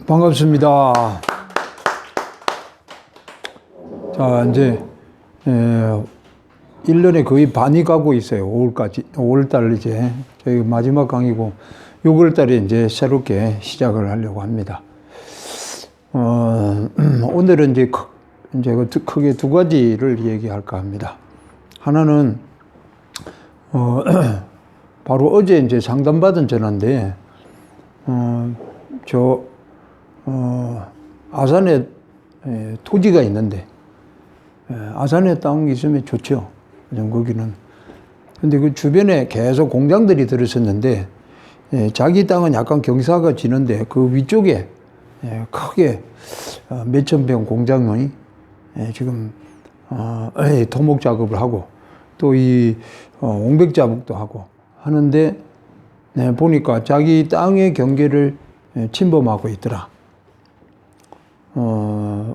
반갑습니다. 자, 이제 1년에 거의 반이 가고 있어요. 5월달 이제 저희 마지막 강의고 6월달에 이제 새롭게 시작을 하려고 합니다. 오늘은 이제 크게 두 가지를 얘기할까 합니다. 하나는 바로 어제 이제 상담받은 전화인데 아산에 토지가 있는데 아산에 땅이 있으면 좋죠. 거기는. 근데 그 주변에 계속 공장들이 들어섰는데 자기 땅은 약간 경사가 지는데 그 위쪽에 크게 몇천 평 공장이 지금 토목 작업을 하고 또 이 옹백 작업도 하고 하는데 보니까 자기 땅의 경계를 침범하고 있더라.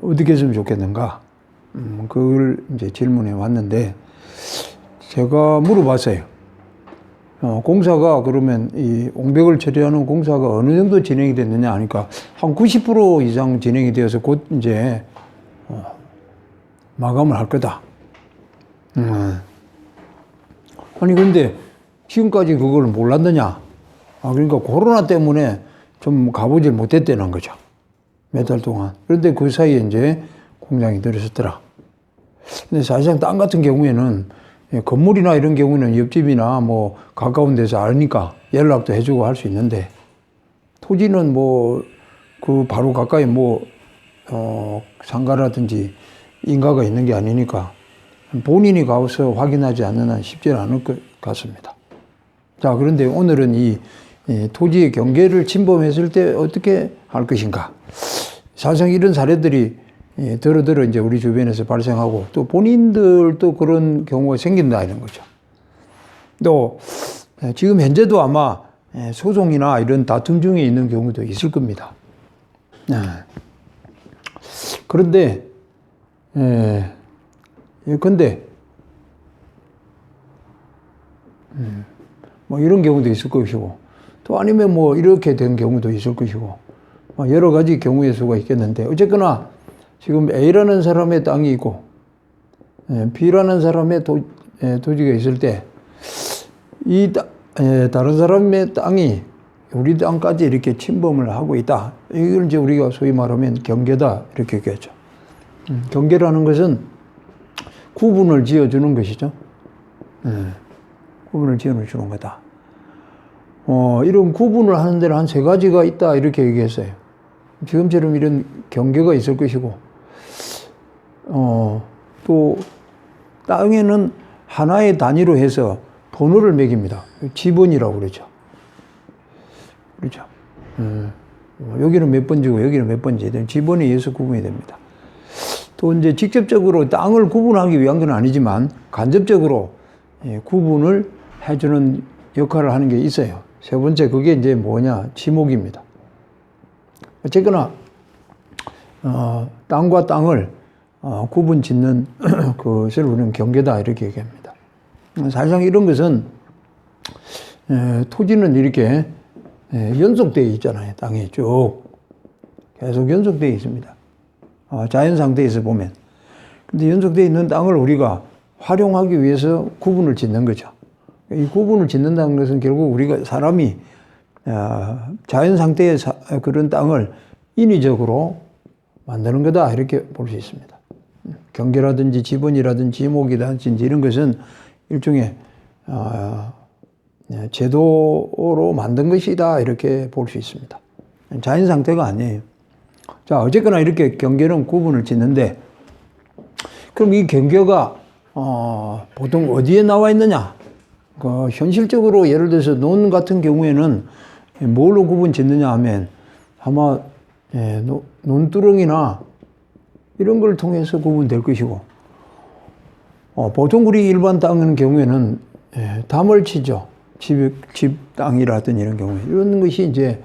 어떻게 했으면 좋겠는가? 그걸 이제 질문해 왔는데 제가 물어봤어요. 공사가 그러면 이 옹백을 처리하는 공사가 어느 정도 진행이 됐느냐 하니까 한 90% 이상 진행이 되어서 곧 이제 마감을 할 거다. 아니 근데 지금까지 그걸 몰랐느냐? 그러니까 코로나 때문에 좀 가보질 못했다는 거죠. 몇 달 동안. 그런데 그 사이에 이제 공장이 들어섰더라. 근데 사실상 땅 같은 경우에는 건물이나 이런 경우는 옆집이나 뭐 가까운 데서 아니까 연락도 해주고 할 수 있는데 토지는 뭐 그 바로 가까이 상가라든지 인가가 있는 게 아니니까 본인이 가서 확인하지 않는 한 쉽지는 않을 것 같습니다. 자, 그런데 오늘은 이 토지의 경계를 침범했을 때 어떻게 할 것인가. 사실상 이런 사례들이 더러 이제 우리 주변에서 발생하고 또 본인들도 그런 경우가 생긴다 이런 거죠. 또 지금 현재도 아마 소송이나 이런 다툼 중에 있는 경우도 있을 겁니다. 그런데 근데 뭐 이런 경우도 있을 것이고 또 아니면 뭐 이렇게 된 경우도 있을 것이고 여러 가지 경우의 수가 있겠는데 어쨌거나 지금 A라는 사람의 땅이 있고 B라는 사람의 토지가 있을 때 이 다른 사람의 땅이 우리 땅까지 이렇게 침범을 하고 있다. 이걸 이제 우리가 소위 말하면 경계다 이렇게 얘기하죠. 경계라는 것은 구분을 지어주는 것이죠. 구분을 지어주는 거다. 이런 구분을 하는 데는 한 세 가지가 있다 이렇게 얘기했어요. 지금처럼 이런 경계가 있을 것이고 또 땅에는 하나의 단위로 해서 번호를 매깁니다. 지번이라고 그러죠. 그렇죠. 여기는 몇 번지고 여기는 몇 번지 지번에 의해서 구분이 됩니다. 또 이제 직접적으로 땅을 구분하기 위한 건 아니지만 간접적으로 구분을 해주는 역할을 하는 게 있어요. 세 번째 그게 이제 뭐냐 지목입니다. 어쨌거나 땅과 땅을 구분 짓는 것을 우리는 경계다 이렇게 얘기합니다. 사실상 이런 것은 토지는 이렇게 연속되어 있잖아요. 땅이 쭉 계속 연속되어 있습니다. 자연 상태에서 보면. 근데 연속되어 있는 땅을 우리가 활용하기 위해서 구분을 짓는 거죠. 이 구분을 짓는다는 것은 결국 우리가 사람이 자연 상태의 그런 땅을 인위적으로 만드는 거다 이렇게 볼 수 있습니다. 경계라든지 지번이라든지 지목이라든지 이런 것은 일종의 제도로 만든 것이다 이렇게 볼 수 있습니다. 자연 상태가 아니에요. 자, 어쨌거나 이렇게 경계는 구분을 짓는데 그럼 이 경계가 보통 어디에 나와 있느냐? 현실적으로 예를 들어서 논 같은 경우에는 뭘로 구분 짓느냐 하면 아마 논두렁이나 이런 걸 통해서 구분될 것이고 보통 우리 일반 땅의 경우에는 담을 치죠. 집 땅이라든지 이런 경우에 이런 것이 이제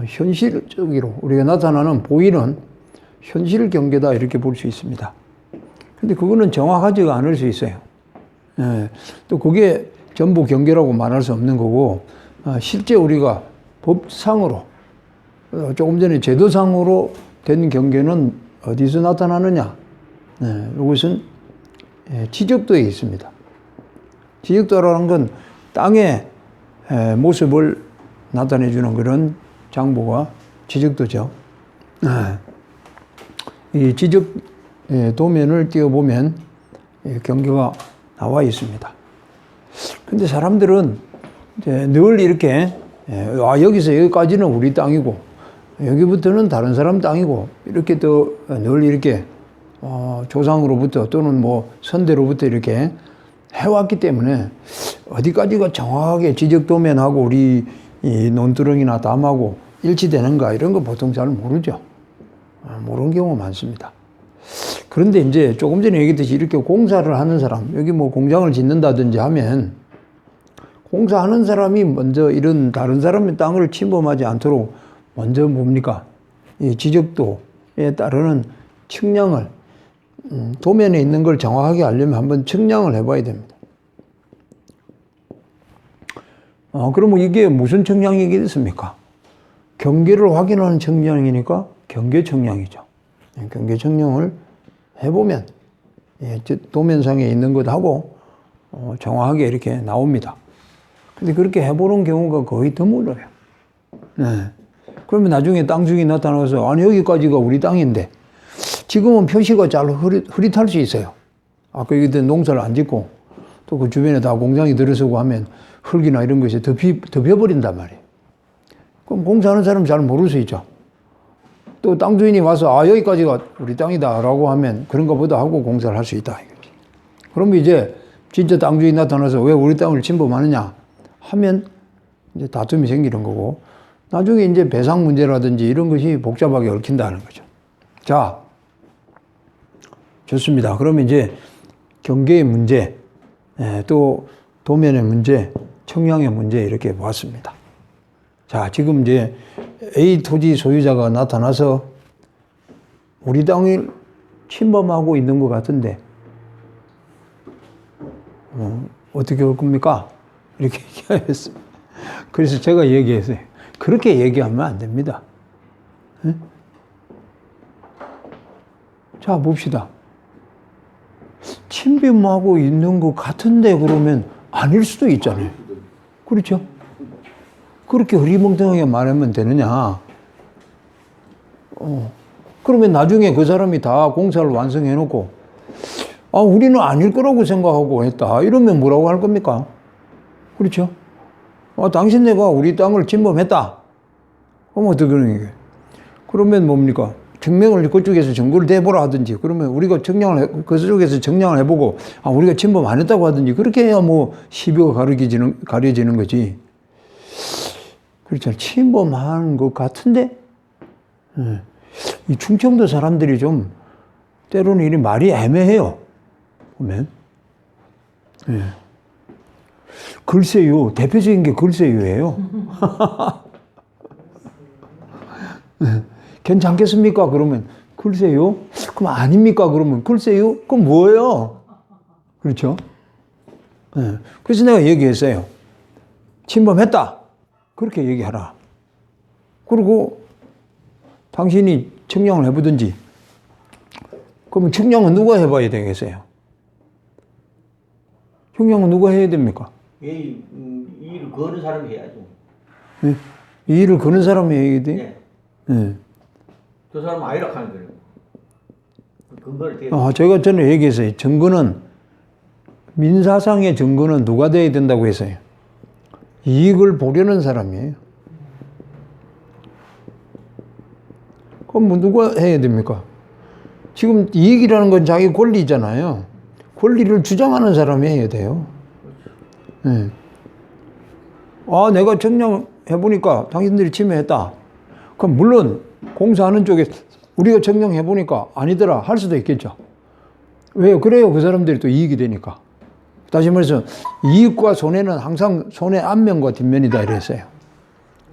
현실적으로 우리가 나타나는 보이는 현실 경계다 이렇게 볼 수 있습니다. 근데 그거는 정확하지가 않을 수 있어요. 또 그게 전부 경계라고 말할 수 없는 거고 실제 우리가 법상으로 조금 전에 제도상으로 된 경계는 어디서 나타나느냐? 이것은 지적도에 있습니다. 지적도라는 건 땅의 모습을 나타내주는 그런 장보가 지적도죠. 이 지적 도면을 띄워보면 경계가 나와 있습니다. 근데 사람들은 이제 늘 이렇게 여기서 여기까지는 우리 땅이고 여기부터는 다른 사람 땅이고 이렇게 또 늘 이렇게 조상으로부터 또는 뭐 선대로부터 이렇게 해왔기 때문에 어디까지가 정확하게 지적 도면하고 우리 이 논두렁이나 담하고 일치되는가 이런 거 보통 잘 모르죠. 모르는 경우가 많습니다. 그런데 이제 조금 전에 얘기했듯이 이렇게 공사를 하는 사람, 여기 뭐 공장을 짓는다든지 하면 공사하는 사람이 먼저 이런 다른 사람의 땅을 침범하지 않도록 먼저 뭡니까? 이 지적도에 따르는 측량을, 도면에 있는 걸 정확하게 알려면 한번 측량을 해봐야 됩니다. 그러면 이게 무슨 측량이겠습니까? 경계를 확인하는 측량이니까 경계 측량이죠. 경계 측량을 해보면 도면상에 있는 것하고 정확하게 이렇게 나옵니다. 근데 그렇게 해보는 경우가 거의 드물어요. 그러면 나중에 땅 주인이 나타나서 아니 여기까지가 우리 땅인데 지금은 표시가 잘 흐릿할 수 있어요. 아까 얘기했던 농사를 안 짓고 또 그 주변에 다 공장이 들어서고 하면 흙이나 이런 것이 덮여버린단 말이에요. 그럼 공사하는 사람은 잘 모를 수 있죠. 또 땅 주인이 와서 아 여기까지가 우리 땅이다 라고 하면 그런가 보다 하고 공사를 할 수 있다. 그러면 이제 진짜 땅 주인이 나타나서 왜 우리 땅을 침범하느냐 하면 이제 다툼이 생기는 거고 나중에 이제 배상 문제라든지 이런 것이 복잡하게 얽힌다는 거죠. 자, 좋습니다. 그러면 이제 경계의 문제, 또 도면의 문제, 청량의 문제 이렇게 보았습니다. 자, 지금 이제 A 토지 소유자가 나타나서 우리 땅을 침범하고 있는 것 같은데 어떻게 할 겁니까? 이렇게 얘기했어요. 그래서 제가 얘기했어요. 그렇게 얘기하면 안 됩니다. 네? 자, 봅시다. 침범하고 있는 것 같은데 그러면 아닐 수도 있잖아요. 그렇죠? 그렇게 흐리멍텅하게 말하면 되느냐? 그러면 나중에 그 사람이 다 공사를 완성해 놓고 우리는 아닐 거라고 생각하고 했다. 이러면 뭐라고 할 겁니까? 그렇죠? 당신네가 우리 땅을 침범했다. 그럼 어떻게 하는 거예요? 그러면 뭡니까? 증명을 그쪽에서 증거를 대보라 하든지, 그러면 우리가 그쪽에서 증량을 해보고, 우리가 침범 안 했다고 하든지, 그렇게 해야 뭐 시비가 가려지는 거지. 그렇죠. 침범한 것 같은데, 이 충청도 사람들이 좀, 때로는 이 말이 애매해요. 보면. 글쎄요. 대표적인 게 글쎄요예요. 괜찮겠습니까? 그러면 글쎄요. 그럼 아닙니까? 그러면 글쎄요. 그럼 뭐예요? 그렇죠? 그래서 내가 얘기했어요. 침범했다. 그렇게 얘기하라. 그리고 당신이 측량을 해보든지. 그러면 측량은 누가 해봐야 되겠어요? 측량은 누가 해야 됩니까? 이 일을 거는 사람이 해야죠. 네? 이 일을 거는 사람이 해야 돼? 네. 네. 저 사람은 아니라 하는 거예요. 근거를 대야 제가 전에 얘기했어요. 증거는, 민사상의 증거는 누가 돼야 된다고 했어요? 이익을 보려는 사람이에요. 그럼 뭐 누가 해야 됩니까? 지금 이익이라는 건 자기 권리잖아요. 권리를 주장하는 사람이 해야 돼요. 네. 내가 측량해보니까 당신들이 침해했다. 그럼 물론 공사하는 쪽에 우리가 측량해보니까 아니더라 할 수도 있겠죠. 왜요? 그래요. 그 사람들이 또 이익이 되니까. 다시 말해서 이익과 손해는 항상 손해 앞면과 뒷면이다 이랬어요.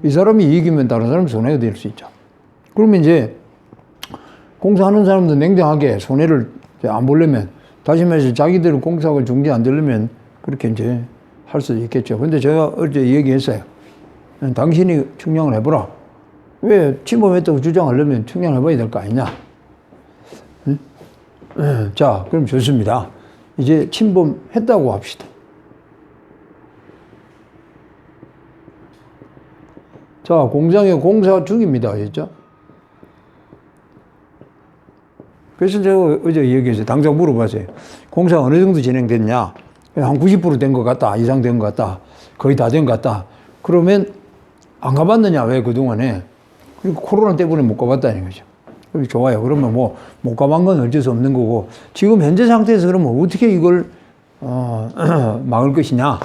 이 사람이 이익이면 다른 사람이 손해가 될 수 있죠. 그러면 이제 공사하는 사람도 냉정하게 손해를 안 보려면, 다시 말해서 자기들 공사가 중지 안 되려면 그렇게 이제 할 수도 있겠죠. 근데 제가 어제 얘기했어요. 당신이 측량을 해보라. 왜 침범했다고 주장하려면 청량해봐야 될 거 아니냐? 응? 자, 그럼 좋습니다. 이제 침범했다고 합시다. 자, 공장에 공사 중입니다. 아셨죠? 그래서 제가 어제 얘기했어요. 당장 물어봤어요. 공사 어느 정도 진행됐냐? 한 90% 된 것 같다. 이상 된 것 같다. 거의 다 된 것 같다. 그러면 안 가봤느냐? 왜 그동안에? 그리고 코로나 때문에 못 가봤다는 거죠. 좋아요. 그러면 뭐 못 가본 건 어쩔 수 없는 거고 지금 현재 상태에서 그러면 어떻게 이걸 막을 것이냐?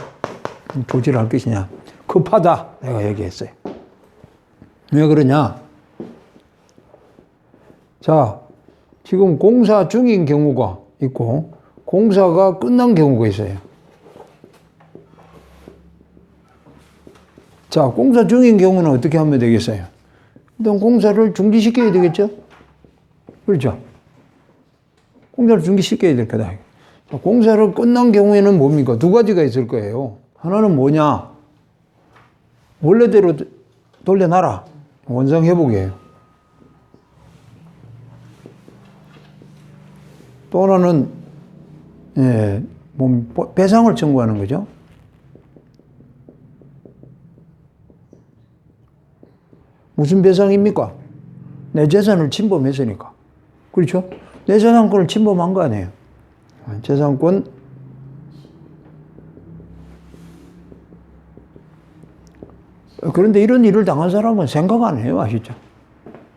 조치를 할 것이냐? 급하다. 내가 얘기했어요. 왜 그러냐? 자, 지금 공사 중인 경우가 있고 공사가 끝난 경우가 있어요. 자, 공사 중인 경우는 어떻게 하면 되겠어요? 일단 공사를 중지시켜야 되겠죠? 그렇죠? 공사를 중지시켜야 될 거다. 자, 공사를 끝난 경우에는 뭡니까? 두 가지가 있을 거예요. 하나는 뭐냐? 원래대로 돌려놔라. 원상회복이에요. 또 하나는 배상을 청구하는 거죠. 무슨 배상입니까? 내 재산을 침범했으니까. 그렇죠? 내 재산권을 침범한 거 아니에요. 재산권 그런데 이런 일을 당한 사람은 생각 안 해요. 아시죠?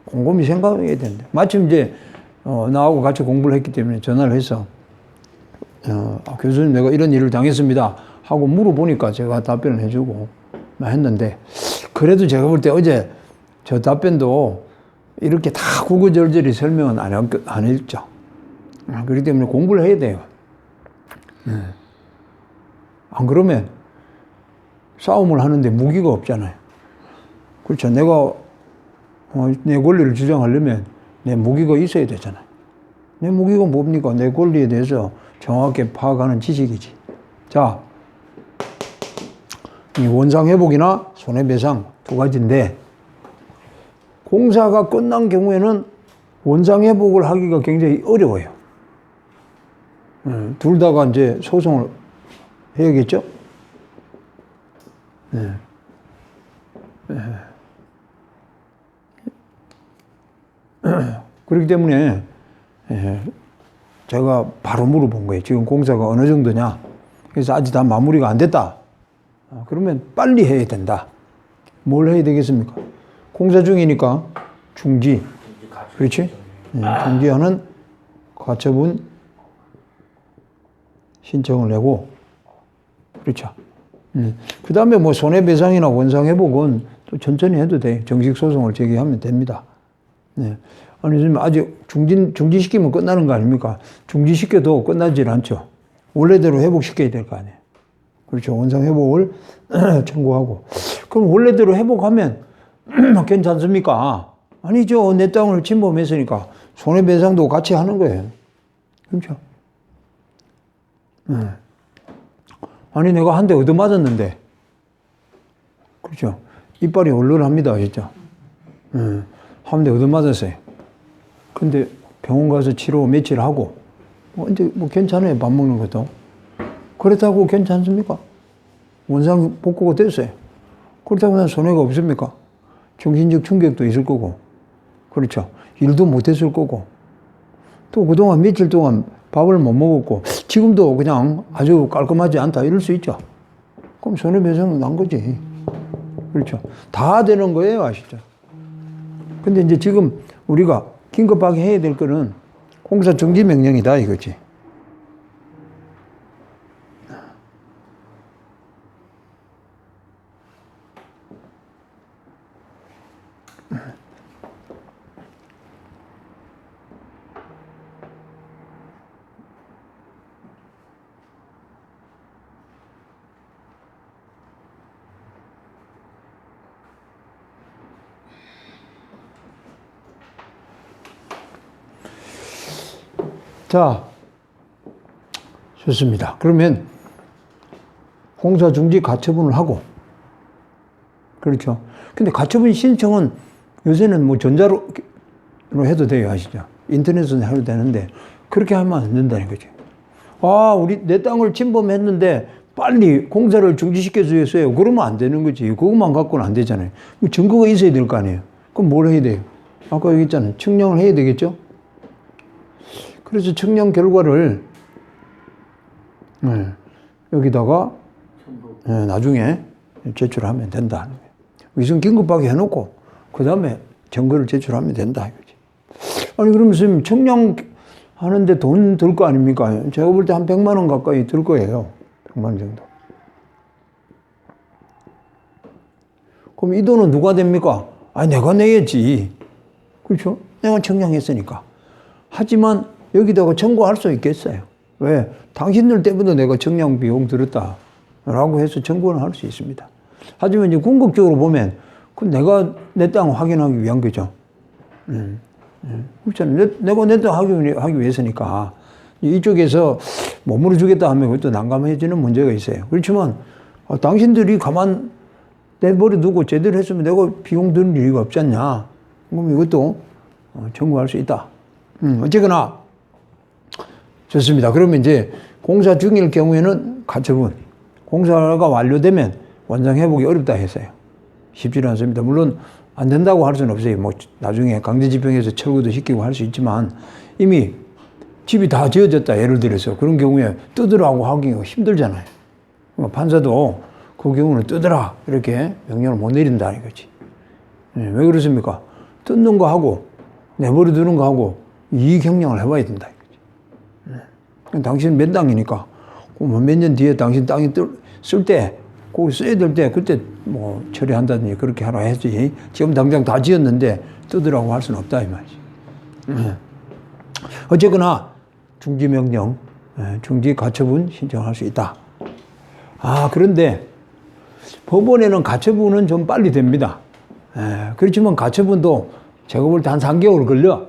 곰곰이 생각해야 되는데. 마침 이제 나하고 같이 공부를 했기 때문에 전화를 해서 교수님 내가 이런 일을 당했습니다 하고 물어보니까 제가 답변을 해주고 했는데 그래도 제가 볼 때 어제 저 답변도 이렇게 다 구구절절히 설명은 안 했죠. 그렇기 때문에 공부를 해야 돼요. 안 그러면 싸움을 하는데 무기가 없잖아요. 그렇죠. 내가 내 권리를 주장하려면 내 무기가 있어야 되잖아요. 내 무기가 뭡니까? 내 권리에 대해서 정확하게 파악하는 지식이지. 자, 이 원상회복이나 손해배상 두 가지인데 공사가 끝난 경우에는 원상회복을 하기가 굉장히 어려워요. 둘 다가 이제 소송을 해야겠죠? 그렇기 때문에 제가 바로 물어본 거예요. 지금 공사가 어느 정도냐? 그래서 아직 다 마무리가 안 됐다. 그러면 빨리 해야 된다. 뭘 해야 되겠습니까? 공사 중이니까 중지. 그렇지? 중지하는 가처분 신청을 내고, 그렇죠. 그 다음에 뭐 손해배상이나 원상회복은 또 천천히 해도 돼. 정식 소송을 제기하면 됩니다. 네. 아니, 지금 아직 중지시키면 끝나는 거 아닙니까? 중지시켜도 끝나질 않죠. 원래대로 회복시켜야 될 거 아니에요. 그렇죠. 원상회복을 청구하고. 그럼 원래대로 회복하면 괜찮습니까? 아니죠. 내 땅을 침범했으니까 손해배상도 같이 하는 거예요. 그렇죠. 아니, 내가 한 대 얻어맞았는데. 그렇죠. 이빨이 얼얼합니다. 아시죠? 한 대 얻어맞았어요. 근데 병원 가서 치료 며칠 하고, 이제 뭐 괜찮아요. 밥 먹는 것도. 그렇다고 괜찮습니까? 원상 복구가 됐어요. 그렇다고 난 손해가 없습니까? 정신적 충격도 있을 거고. 그렇죠. 일도 못 했을 거고. 또 그동안 며칠 동안 밥을 못 먹었고, 지금도 그냥 아주 깔끔하지 않다. 이럴 수 있죠. 그럼 손해배상은 난 거지. 그렇죠. 다 되는 거예요. 아시죠? 근데 이제 지금 우리가 긴급하게 해야 될 거는 공사 정지 명령이다. 이거지. 자, 좋습니다. 그러면 공사 중지 가처분을 하고, 그렇죠. 근데 가처분 신청은 요새는 뭐 전자로 해도 돼요, 아시죠? 인터넷으로 해도 되는데 그렇게 하면 안 된다는 거죠. 아, 내 땅을 침범했는데 빨리 공사를 중지시켜 주세요. 그러면 안 되는 거지. 그것만 갖고는 안 되잖아요. 뭐 증거가 있어야 될 거 아니에요. 그럼 뭘 해야 돼요? 아까 얘기했잖아요. 측량을 해야 되겠죠? 그래서 측량 결과를 여기다가 나중에 제출하면 된다. 위성 긴급하게 해놓고 그 다음에 증거를 제출하면 된다. 이거지. 아니 그러면 선생님 측량 하는데 돈 들 거 아닙니까? 제가 볼 때 한 100만 원 가까이 들 거예요. 100만 원 정도. 그럼 이 돈은 누가 됩니까? 아니 내가 내야지. 그렇죠? 내가 측량했으니까. 하지만 여기다가 청구할 수 있겠어요. 왜? 당신들 때문에 내가 측량 비용 들었다. 라고 해서 청구는 할 수 있습니다. 하지만 이제 궁극적으로 보면, 그 내가 내 땅 확인하기 위한 거죠. 그렇잖아요. 내가 내 땅 하기 위해서니까. 이쪽에서 못 물어주겠다 하면 그것도 난감해지는 문제가 있어요. 그렇지만, 당신들이 가만 내버려 두고 제대로 했으면 내가 비용 드는 일이 없지 않냐. 그럼 이것도 청구할 수 있다. 어쨌거나, 좋습니다. 그러면 이제 공사 중일 경우에는 가처분. 공사가 완료되면 원상 회복이 어렵다 해서요. 쉽지는 않습니다. 물론 안 된다고 할 수는 없어요. 뭐 나중에 강제집행해서 철거도 시키고 할 수 있지만 이미 집이 다 지어졌다. 예를 들어서 그런 경우에 뜯으라고 하기가 힘들잖아요. 판사도 그 경우는 뜯으라 이렇게 명령을 못 내린다는 거지. 왜 그렇습니까? 뜯는 거 하고 내버려 두는 거 하고 이익 형량을 해봐야 된다. 당신 몇 땅이니까 몇 년 뒤에 당신 땅이 쓸 때, 거기 써야 될 때 그때 뭐 처리한다든지 그렇게 하라 해야지. 지금 당장 다 지었는데 뜯으라고 할 수는 없다 이 말이지. 어쨌거나 중지명령, 중지 가처분 신청할 수 있다. 아 그런데 법원에는 가처분은 좀 빨리 됩니다. 그렇지만 가처분도 제가 볼 때 한 3개월 걸려.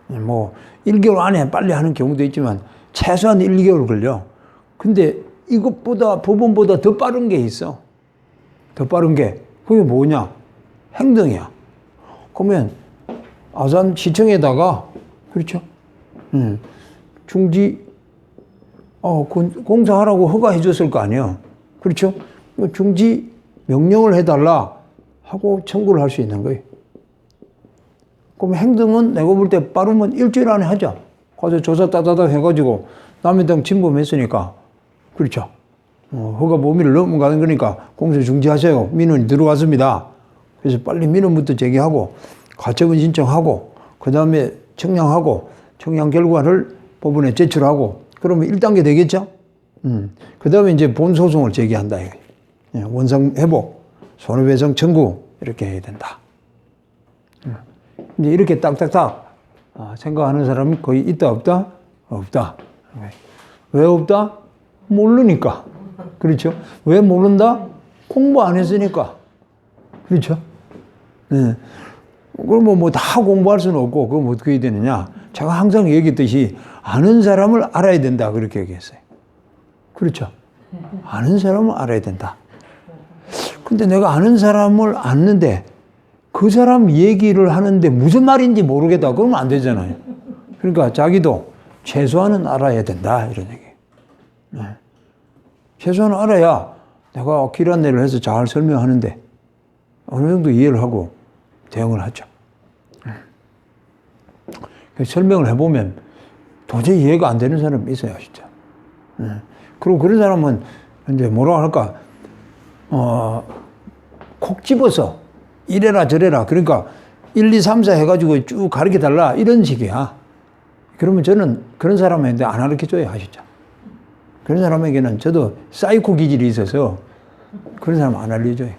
뭐 1개월 안에 빨리 하는 경우도 있지만 최소한 1, 2개월 걸려. 근데 이것보다 법원보다 더 빠른 게 있어. 더 빠른 게 그게 뭐냐? 행정이야. 그러면 아산시청에다가 그렇죠? 중지 공사하라고 허가해 줬을 거 아니에요. 그렇죠? 중지 명령을 해달라 하고 청구를 할 수 있는 거예요. 그럼 행정은 내가 볼 때 빠르면 일주일 안에 하자. 가서 조사 따다닥 해가지고 남의 땅 침범했으니까. 그렇죠. 허가 범위를 넘어가는 거니까 공사 중지하세요. 민원이 들어왔습니다. 그래서 빨리 민원부터 제기하고 가처분 신청하고 그 다음에 청량하고 청량 결과를 법원에 제출하고 그러면 1단계 되겠죠? 그 다음에 이제 본소송을 제기한다. 원상 회복, 손해배상 청구 이렇게 해야 된다. 이제 이렇게 딱딱딱 생각하는 사람이 거의 있다 없다? 없다. 왜 없다? 모르니까. 그렇죠? 왜 모른다? 공부 안 했으니까. 그렇죠? 네. 그러면 뭐 다 공부할 수는 없고 그럼 어떻게 해야 되느냐? 제가 항상 얘기했듯이 아는 사람을 알아야 된다 그렇게 얘기했어요. 그렇죠? 아는 사람을 알아야 된다. 근데 내가 아는 사람을 아는데 그 사람 얘기를 하는데 무슨 말인지 모르겠다. 그러면 안 되잖아요. 그러니까 자기도 최소한은 알아야 된다. 이런 얘기. 네. 최소한은 알아야 내가 길 안내를 해서 잘 설명하는데 어느 정도 이해를 하고 대응을 하죠. 설명을 해보면 도저히 이해가 안 되는 사람이 있어요. 진짜. 그리고 그런 사람은 이제 뭐라 할까, 콕 집어서 이래라 저래라. 그러니까 1, 2, 3, 4 해가지고 쭉 가르쳐 달라. 이런 식이야. 그러면 저는 그런 사람한테 안 가르쳐줘요. 아시죠? 그런 사람에게는 저도 사이코 기질이 있어서 그런 사람 안 알려줘요.